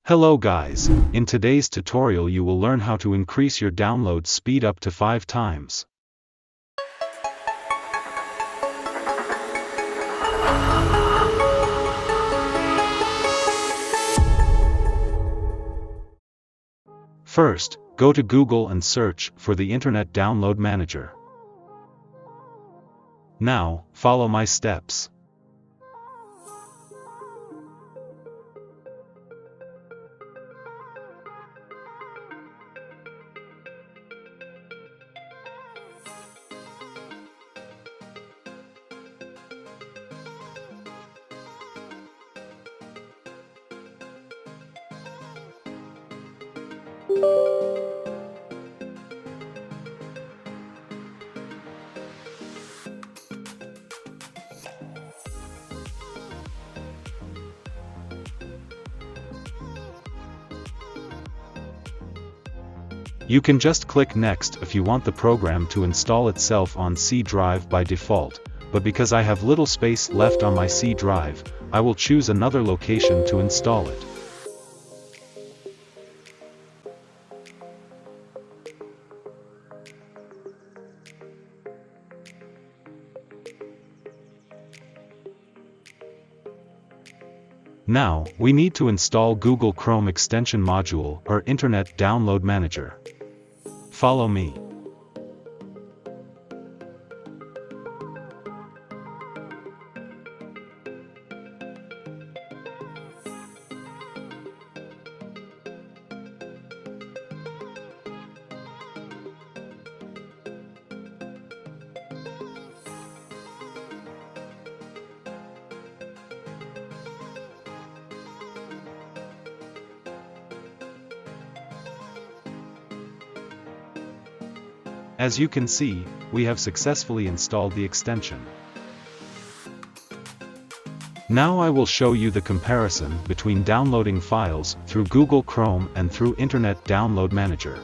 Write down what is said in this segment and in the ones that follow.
Hello guys, in today's tutorial you will learn how to increase your download speed up to 5 times. First, go to Google and search for the Internet Download Manager. Now, follow my steps. You can just click Next if you want the program to install itself on C drive by default, but because I have little space left on my C drive, I will choose another location to install it. Now, we need to install Google Chrome extension module or Internet Download Manager. Follow me. As you can see, we have successfully installed the extension. Now I will show you the comparison between downloading files through Google Chrome and through Internet Download Manager.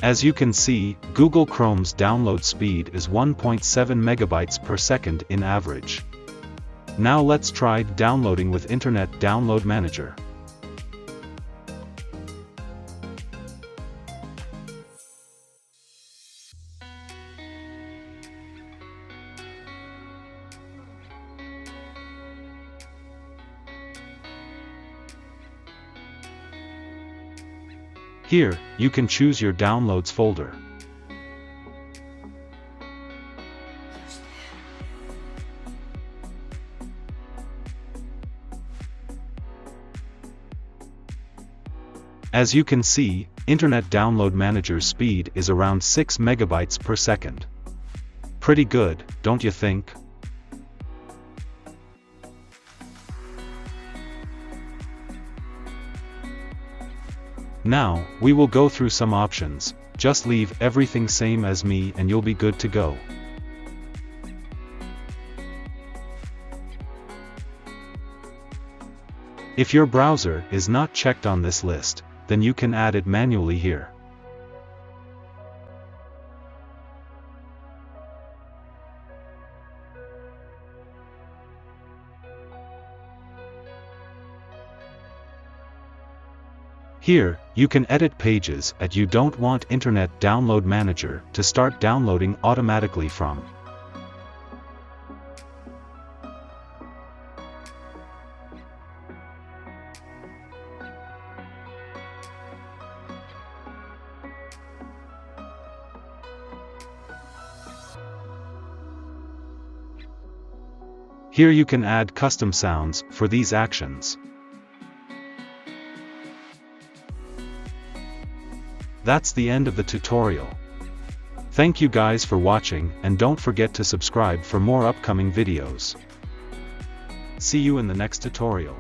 As you can see, Google Chrome's download speed is 1.7 megabytes per second in average. Now let's try downloading with Internet Download Manager. Here, you can choose your downloads folder. As you can see, Internet Download Manager's speed is around 6 megabytes per second. Pretty good, don't you think? Now, we will go through some options. Just leave everything same as me and you'll be good to go. If your browser is not checked on this list, then you can add it manually here. Here, you can edit pages that you don't want Internet Download Manager to start downloading automatically from. Here you can add custom sounds for these actions. That's the end of the tutorial. Thank you guys for watching and don't forget to subscribe for more upcoming videos. See you in the next tutorial.